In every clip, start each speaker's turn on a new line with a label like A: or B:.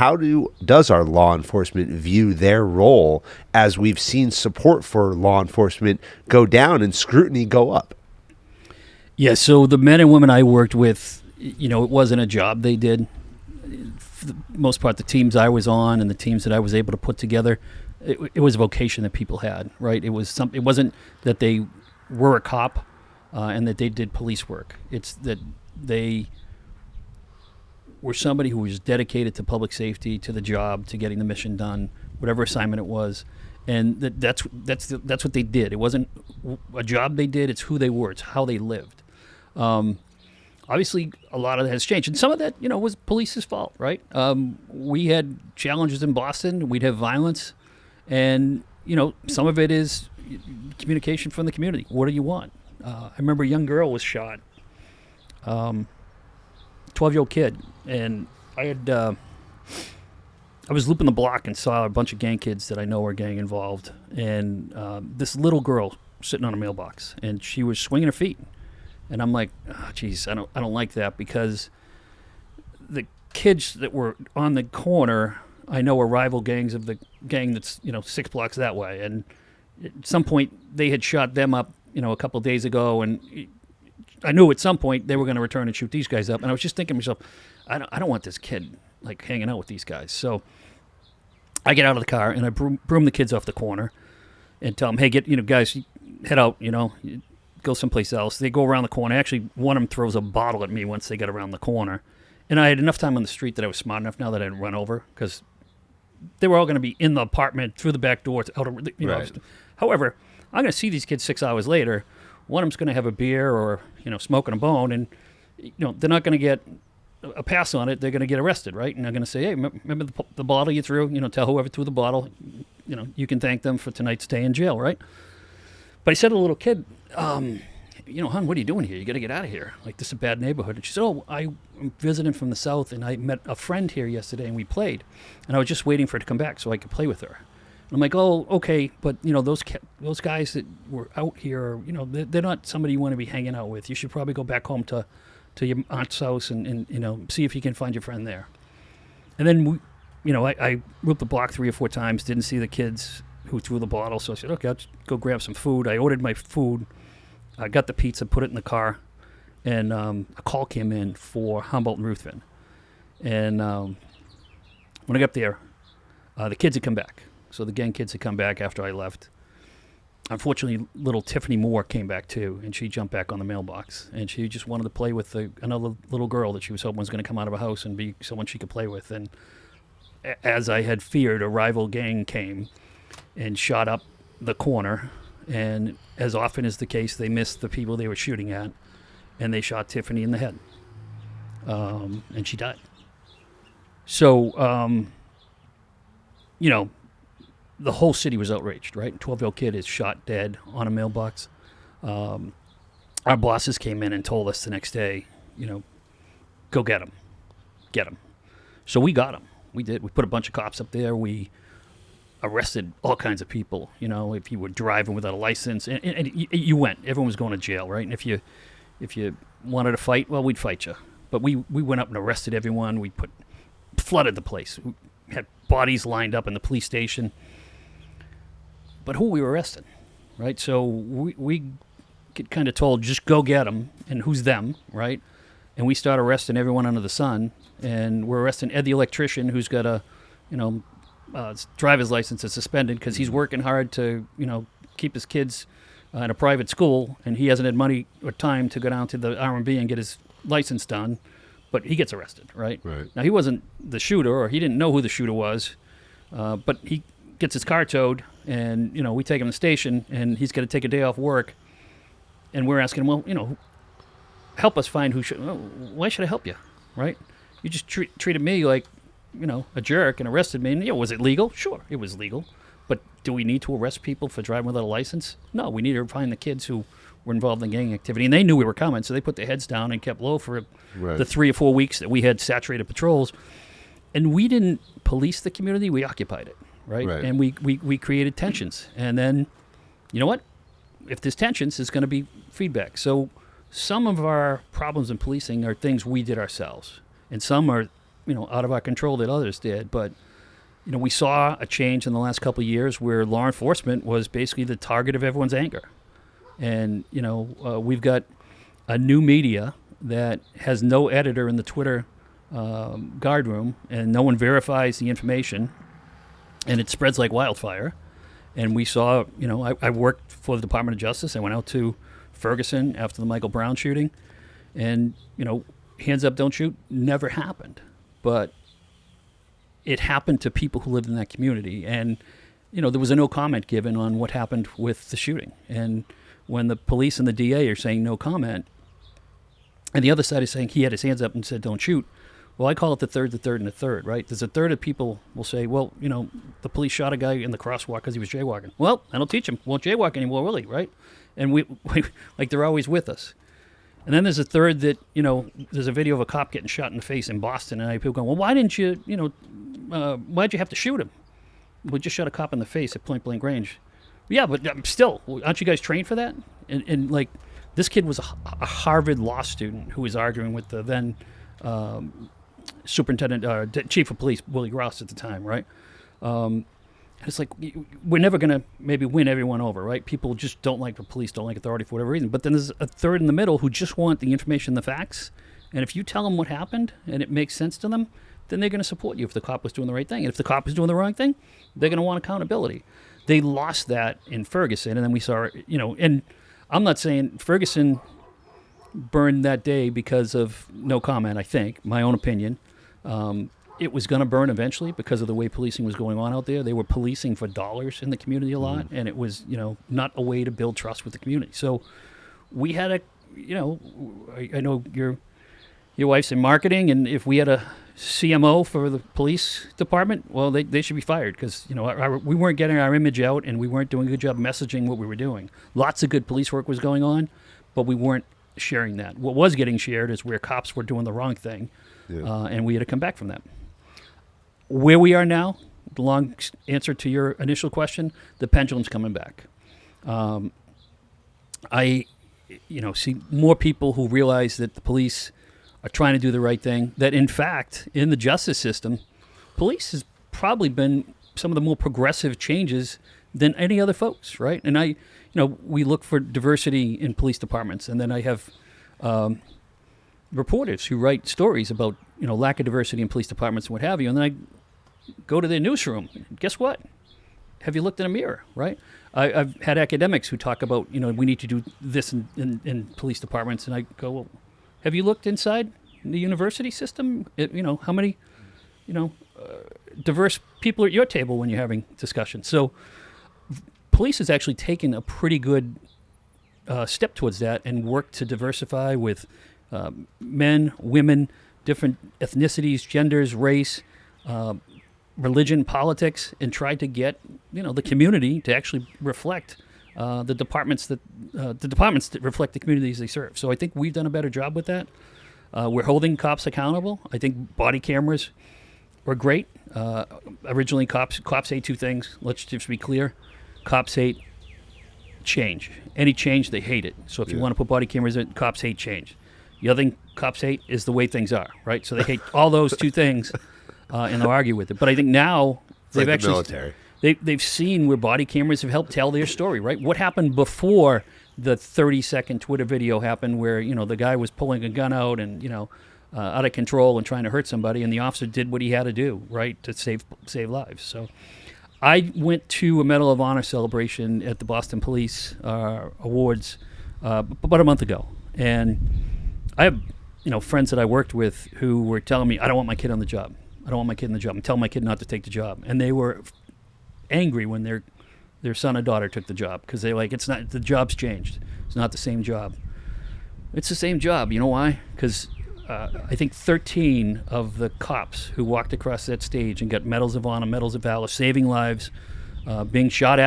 A: how does our law enforcement view their role as we've seen support for law enforcement go down and scrutiny go up?
B: Yeah, so the men and women I worked with, it wasn't a job they did. For the most part, the teams I was on and the teams that I was able to put together, it was a vocation that people had, right? It wasn't that they were a cop and that they did police work. It's that they were somebody who was dedicated to public safety, to the job, to getting the mission done, whatever assignment it was, and that's what they did. It wasn't a job they did; it's who they were. It's how they lived. Obviously, a lot of that has changed, and some of that, was police's fault, right? We had challenges in Boston. We'd have violence, and some of it is communication from the community. What do you want? I remember a young girl was shot. 12-year-old kid, and I was looping the block and saw a bunch of gang kids that I know are gang involved, and this little girl sitting on a mailbox, and she was swinging her feet, and I'm like, oh, geez, I don't like that, because the kids that were on the corner I know are rival gangs of the gang that's 6 blocks that way, and at some point they had shot them up a couple of days ago, and I knew at some point they were going to return and shoot these guys up. And I was just thinking to myself, I don't want this kid hanging out with these guys. So I get out of the car and I broom the kids off the corner and tell them, hey, guys, head out, go someplace else. They go around the corner. Actually, one of them throws a bottle at me once they get around the corner. And I had enough time on the street that I was smart enough now that I'd run over, because they were all going to be in the apartment through the back door. Right. However, I'm going to see these kids 6 hours later. One of them's going to have a beer or, smoking a bone, and, they're not going to get a pass on it. They're going to get arrested, right? And they're going to say, hey, remember the bottle you threw? Tell whoever threw the bottle, you can thank them for tonight's stay in jail, right? But I said to the little kid, hon, what are you doing here? You got to get out of here. This is a bad neighborhood. And she said, oh, I'm visiting from the south, and I met a friend here yesterday, and we played. And I was just waiting for her to come back so I could play with her. I'm like, oh, okay, but those guys that were out here, they're not somebody you want to be hanging out with. You should probably go back home to your aunt's house and see if you can find your friend there. And then I whooped the block 3 or 4 times, didn't see the kids who threw the bottle, so I said, okay, I'll just go grab some food. I ordered my food, I got the pizza, put it in the car, and a call came in for Humboldt and Ruthven. And when I got there, the kids had come back. So the gang kids had come back after I left. Unfortunately, little Tiffany Moore came back too, and she jumped back on the mailbox. And she just wanted to play with another little girl that she was hoping was going to come out of a house and be someone she could play with. And as I had feared, a rival gang came and shot up the corner. And as often is the case, they missed the people they were shooting at, and they shot Tiffany in the head. And she died. So, the whole city was outraged, right? 12-year-old kid is shot dead on a mailbox. Our bosses came in and told us the next day, go get him. Get him. So we got him. We did. We put a bunch of cops up there. We arrested all kinds of people. If you were driving without a license, and you went. Everyone was going to jail, right? And if you wanted to fight, well, we'd fight you. But we went up and arrested everyone. We flooded the place. We had bodies lined up in the police station. But who we were arresting, right? So we get kind of told, just go get them, and who's them, right? And we start arresting everyone under the sun, and we're arresting Ed the electrician, who's got a, driver's license is suspended because he's working hard to, keep his kids in a private school, and he hasn't had money or time to go down to the R&B and get his license done, but he gets arrested, right? Now, he wasn't the shooter, or he didn't know who the shooter was, but he gets his car towed, and we take him to the station, and he's got to take a day off work, and we're asking him, well, help us find who should. Well, why should I help you, right? You just treated me like a jerk and arrested me. And was it legal? Sure, it was legal, but do we need to arrest people for driving without a license? No, we need to find the kids who were involved in gang activity, and they knew we were coming, so they put their heads down and kept low for the 3 or 4 weeks that we had saturated patrols, and we didn't police the community; we occupied it. Right? And we created tensions. And then, you know what? If there's tensions, there's going to be feedback. So some of our problems in policing are things we did ourselves. And some are out of our control that others did. But, we saw a change in the last couple of years where law enforcement was basically the target of everyone's anger. And, we've got a new media that has no editor in the Twitter guard room, and no one verifies the information, and it spreads like wildfire. And we saw, I worked for the Department of Justice. I went out to Ferguson after the Michael Brown shooting, and, hands up, don't shoot never happened. But it happened to people who lived in that community. And, there was a no comment given on what happened with the shooting. And when the police and the DA are saying no comment, and the other side is saying he had his hands up and said don't shoot, well, I call it the third, and the third, right? There's a third of people will say, well, the police shot a guy in the crosswalk because he was jaywalking. Well, that'll teach him. Won't jaywalk anymore, will he, right? And we like they're always with us. And then there's a third that, there's a video of a cop getting shot in the face in Boston, and people going, well, why didn't you, why'd you have to shoot him? We just shot a cop in the face at point blank range. Yeah, but still, aren't you guys trained for that? And like, this kid was a Harvard law student who was arguing with the then chief of police, Willie Ross at the time, right? It's like, we're never going to maybe win everyone over, right? People just don't like the police, don't like authority for whatever reason. But then there's a third in the middle who just want the information, the facts. And if you tell them what happened and it makes sense to them, then they're going to support you if the cop was doing the right thing. And if the cop was doing the wrong thing, they're going to want accountability. They lost that in Ferguson, and then we saw, and I'm not saying Ferguson burned that day because of no comment, I think, my own opinion. It was going to burn eventually because of the way policing was going on out there. They were policing for dollars in the community a lot, and it was, not a way to build trust with the community. So we had I know your wife's in marketing, and if we had a CMO for the police department, well, they should be fired because, we weren't getting our image out, and we weren't doing a good job messaging what we were doing. Lots of good police work was going on, but we weren't sharing that. What was getting shared is where cops were doing the wrong thing, and we had to come back from that. Where we are now, the long answer to your initial question, the pendulum's coming back. I see more people who realize that the police are trying to do the right thing, that in fact, in the justice system, police has probably been some of the more progressive changes than any other folks, right? And we look for diversity in police departments, and then I have reporters who write stories about, lack of diversity in police departments and what have you, and then I go to their newsroom. Guess what? Have you looked in a mirror, right? I've had academics who talk about, we need to do this in police departments, and I go, well, have you looked inside the university system? How many, diverse people are at your table when you're having discussions? So police has actually taken a pretty good step towards that and worked to diversify with men, women, different ethnicities, genders, race, religion, politics, and tried to get the community to actually reflect the departments that reflect the communities they serve. So I think we've done a better job with that. We're holding cops accountable. I think body cameras were great. Originally, cops hate two things. Let's just be clear: cops hate change. Any change, they hate it. So if you want to put body cameras in, cops hate change. The other thing cops hate is the way things are, right? So they hate all those two things, and they'll argue with it. But I think now they've
A: like
B: actually
A: military.
B: They've seen where body cameras have helped tell their story, right? What happened before the 30-second Twitter video happened where, the guy was pulling a gun out and, out of control and trying to hurt somebody, and the officer did what he had to do, right, to save lives. So I went to a Medal of Honor celebration at the Boston Police Awards about a month ago, and I have, friends that I worked with who were telling me, I don't want my kid on the job. I don't want my kid in the job. I'm telling my kid not to take the job. And they were angry when their son or daughter took the job because they're like, the job's changed. It's not the same job. It's the same job. You know why? Because I think 13 of the cops who walked across that stage and got medals of honor, medals of valor, saving lives, being shot,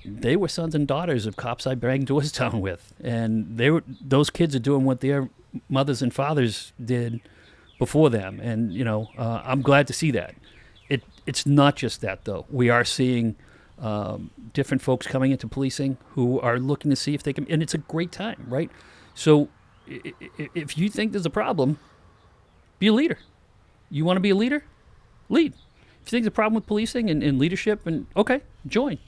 B: they were sons and daughters of cops I banged doors down with. And those kids are doing what their mothers and fathers did before them. And, I'm glad to see that. It's not just that, though. We are seeing different folks coming into policing who are looking to see if they can, and it's a great time, right? So if you think there's a problem, Be a leader. You want to be a leader? Lead. If you think there's a problem with policing and leadership, and okay, join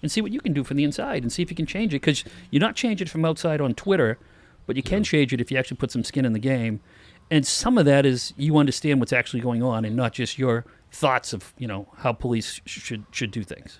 B: and see what you can do from the inside and see if you can change it. Because you're not changing it from outside on Twitter, but you can change it if you actually put some skin in the game. And some of that is you understand what's actually going on and not just your thoughts of how police should do things.